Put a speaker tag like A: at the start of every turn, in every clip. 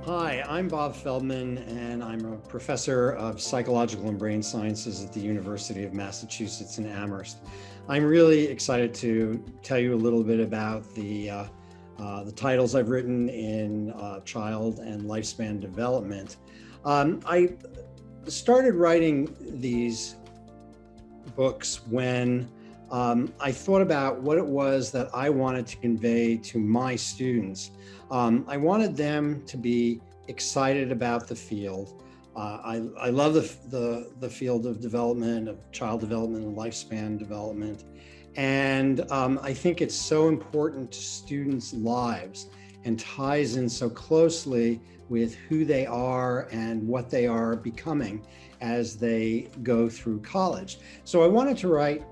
A: Hi, I'm Bob Feldman, and I'm a professor of psychological and brain sciences at the University of Massachusetts in Amherst. I'm really excited to tell you a little bit about the titles I've written in child and lifespan development. I started writing these books when I thought about what it was that I wanted to convey to my students. I wanted them to be excited about the field. I love the field of development, of child development and lifespan development. And I think it's so important to students' lives and ties in so closely with who they are and what they are becoming as they go through college. So I wanted to write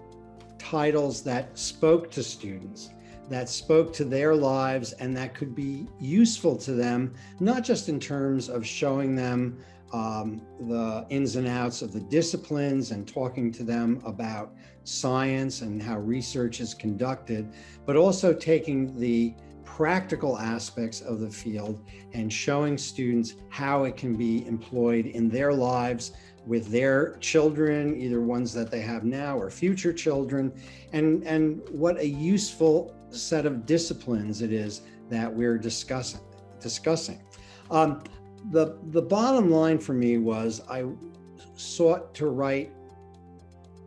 A: titles that spoke to students, that spoke to their lives, and that could be useful to them, not just in terms of showing them the ins and outs of the disciplines and talking to them about science and how research is conducted, but also taking the practical aspects of the field and showing students how it can be employed in their lives with their children, either ones that they have now or future children, and what a useful set of disciplines it is that we're discussing. The bottom line for me was I sought to write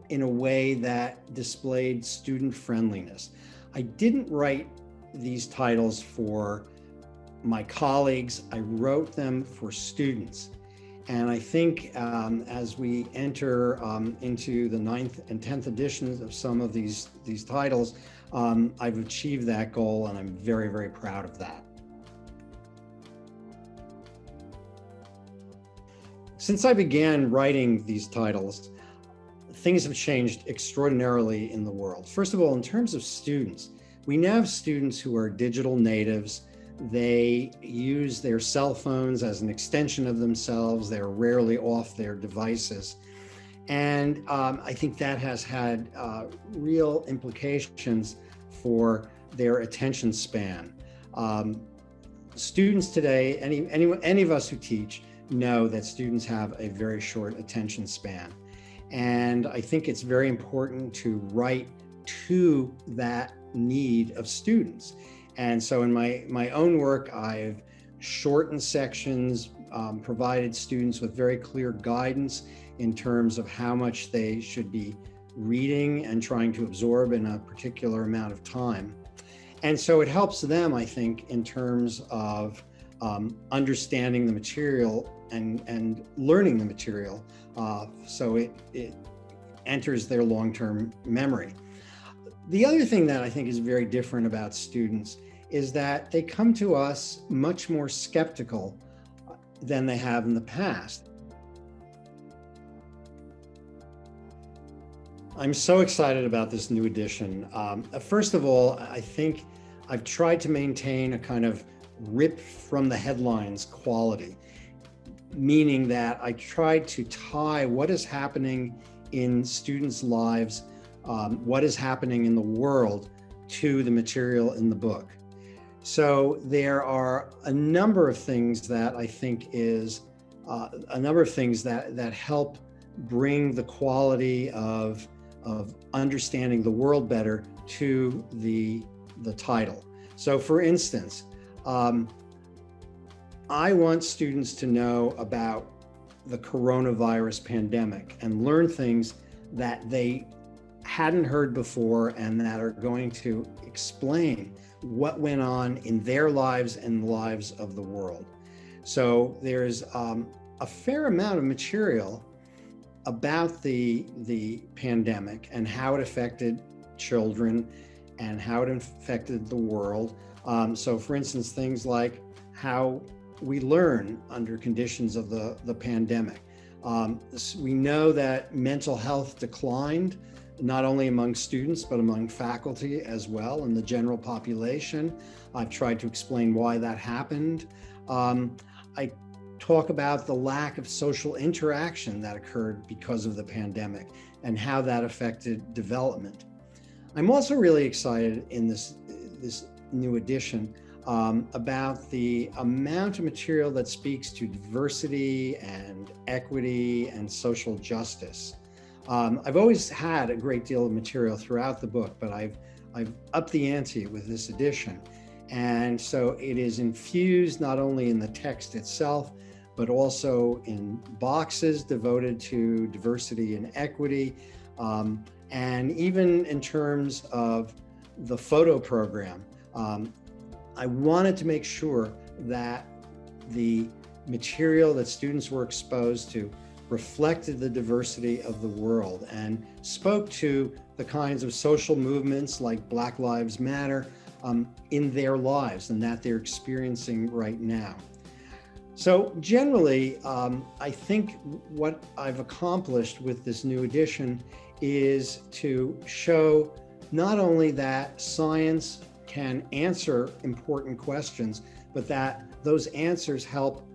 A: in a way that displayed student friendliness. I didn't write these titles for my colleagues. I wrote them for students. And I think as we enter into the 9th and 10th editions of some of these titles, I've achieved that goal, and I'm very, very proud of that. Since I began writing these titles, things have changed extraordinarily in the world. First of all, in terms of students, we now have students who are digital natives. They use their cell phones as an extension of themselves. They're rarely off their devices. And I think that has had real implications for their attention span. Students today, any of us who teach know that students have a very short attention span. And I think it's very important to write to that need of students. And so in my own work, I've shortened sections, provided students with very clear guidance in terms of how much they should be reading and trying to absorb in a particular amount of time. And so it helps them, I think, in terms of understanding the material and learning the material, so it enters their long-term memory. The other thing that I think is very different about students is that they come to us much more skeptical than they have in the past. I'm so excited about this new edition. First of all, I think I've tried to maintain a kind of rip from the headlines quality, meaning that I tried to tie what is happening in students' lives, what is happening in the world, to the material in the book. So there are a number of things that I think that help bring the quality of understanding the world better to the title. So for instance, I want students to know about the coronavirus pandemic and learn things that they hadn't heard before and that are going to explain what went on in their lives and the lives of the world. So there's a fair amount of material about the pandemic and how it affected children and how it affected the world. So for instance, things like how we learn under conditions of the pandemic. We know that mental health declined, not only among students, but among faculty as well, and the general population. I've tried to explain why that happened. I talk about the lack of social interaction that occurred because of the pandemic and how that affected development. I'm also really excited in this new edition about the amount of material that speaks to diversity and equity and social justice. I've always had a great deal of material throughout the book, but I've upped the ante with this edition. And so it is infused not only in the text itself, but also in boxes devoted to diversity and equity, and even in terms of the photo program. I wanted to make sure that the material that students were exposed to reflected the diversity of the world and spoke to the kinds of social movements like Black Lives Matter in their lives and that they're experiencing right now. So generally, I think what I've accomplished with this new edition is to show not only that science can answer important questions, but that those answers help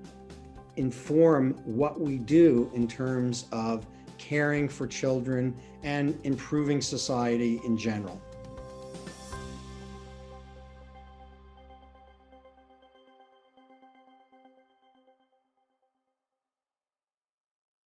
A: inform what we do in terms of caring for children and improving society in general.